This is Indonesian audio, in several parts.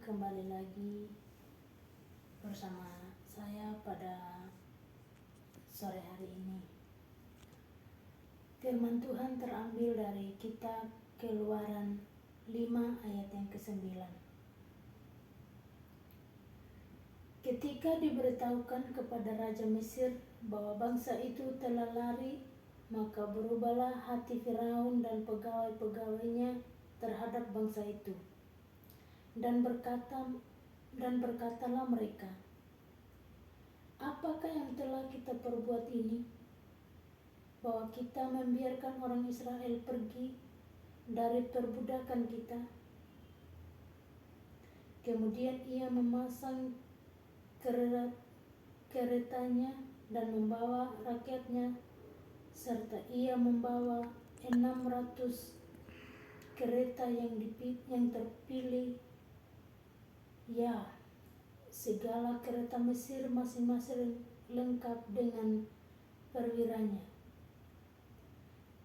kembali lagi bersama saya pada sore hari ini. Firman Tuhan terambil dari kitab Keluaran 5 ayat yang ke-9. Ketika diberitahukan kepada Raja Mesir bahwa bangsa itu telah lari, maka berubahlah hati Firaun dan pegawai-pegawainya terhadap bangsa itu. Dan berkatalah mereka, apakah yang telah kita perbuat ini, bahwa kita membiarkan orang Israel pergi dari perbudakan kita? Kemudian ia memasang keretanya dan membawa rakyatnya, serta ia membawa 600 kereta yang terpilih. Ya, segala kereta Mesir masing-masing lengkap dengan perwiranya.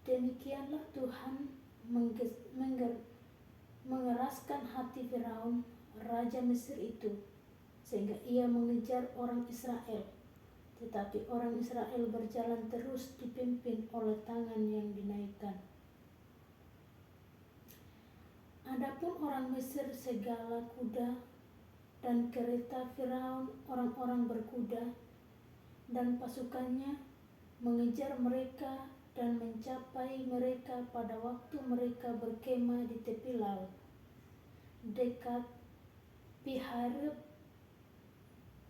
Demikianlah Tuhan mengeraskan hati Firaun, raja Mesir itu, sehingga ia mengejar orang Israel. Tetapi orang Israel berjalan terus dipimpin oleh tangan yang dinaikkan. Adapun orang Mesir, segala kuda dan kereta Firaun, orang-orang berkuda dan pasukannya, mengejar mereka dan mencapai mereka pada waktu mereka berkemah di tepi laut, dekat Pi-Hahirot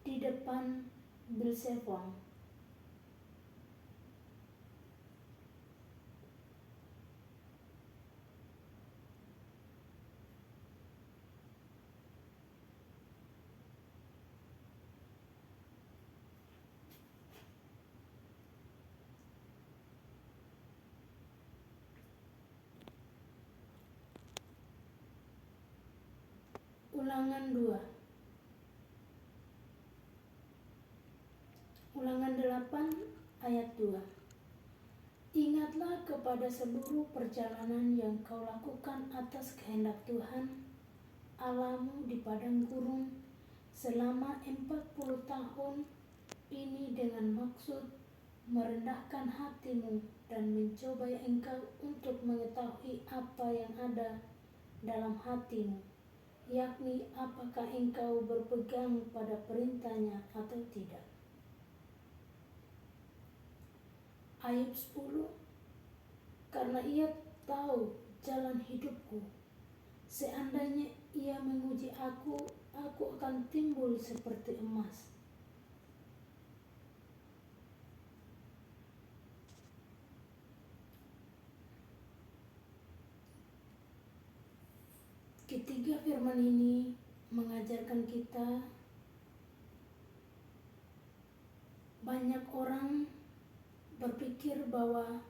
di depan Beer-Sefon. Ulangan 8 ayat 2. Ingatlah kepada seluruh perjalanan yang kau lakukan atas kehendak Tuhan Allahmu di padang gurun selama 40 tahun ini, dengan maksud merendahkan hatimu dan mencobai engkau untuk mengetahui apa yang ada dalam hatimu, yakni apakah engkau berpegang pada perintahnya atau tidak. Ayat 10. Karena ia tahu jalan hidupku, seandainya ia menguji aku akan timbul seperti emas. Ketiga firman ini mengajarkan kita, banyak orang berpikir bahwa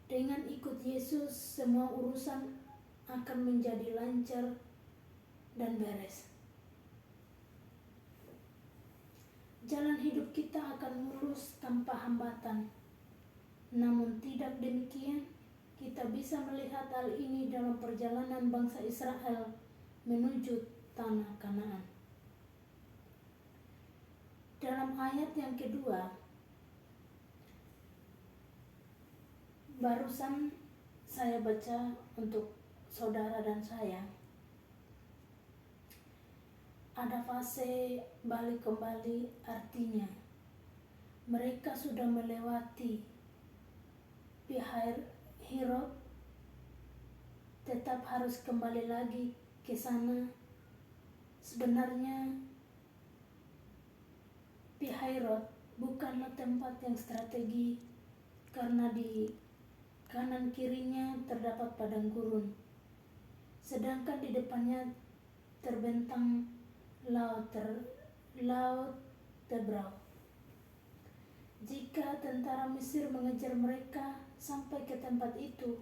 dengan ikut Yesus semua urusan akan menjadi lancar dan beres. Jalan hidup kita akan mulus tanpa hambatan. Namun tidak demikian. Kita bisa melihat hal ini dalam perjalanan bangsa Israel menuju tanah Kanaan. Dalam ayat yang kedua, barusan saya baca untuk saudara dan saya, ada fase balik kembali, artinya mereka sudah melewati Pi-Hahirot, tetap harus kembali lagi ke sana. Sebenarnya Pi-Hahirot bukanlah tempat yang strategi, karena di kanan kirinya terdapat padang gurun, sedangkan di depannya terbentang laut Tebrau. Jika tentara Mesir mengejar mereka sampai ke tempat itu,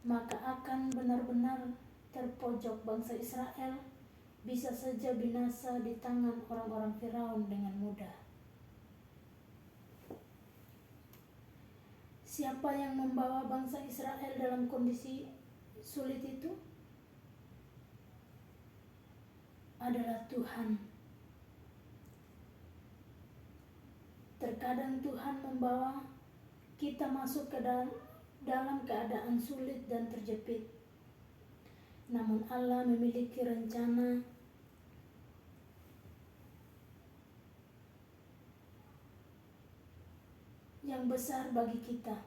maka akan benar-benar terpojok bangsa Israel, bisa saja binasa di tangan orang-orang Firaun dengan mudah. Siapa yang membawa bangsa Israel dalam kondisi sulit itu? adalah Tuhan. Terkadang Tuhan membawa kita masuk ke dalam keadaan sulit dan terjepit. Namun Allah memiliki rencana yang besar bagi kita.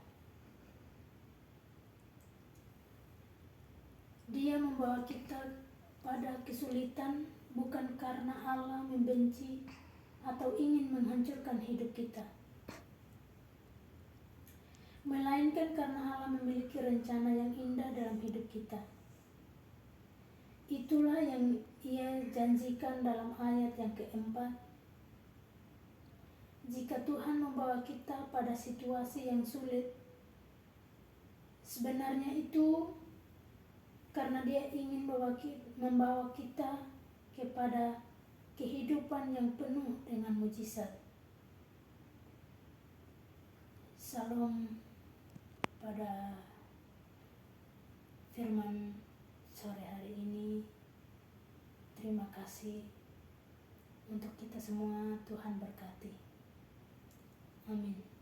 Dia membawa kita pada kesulitan bukan karena Allah membenci atau ingin menghancurkan hidup kita, melainkan karena Allah memiliki rencana yang indah dalam hidup kita. Itulah yang Ia janjikan dalam ayat yang keempat. Jika Tuhan membawa kita pada situasi yang sulit, sebenarnya itu karena Dia ingin membawa kita kepada kehidupan yang penuh dengan mujizat. Salam pada firman sore hari ini. Terima kasih untuk kita semua. Tuhan berkati. Amin.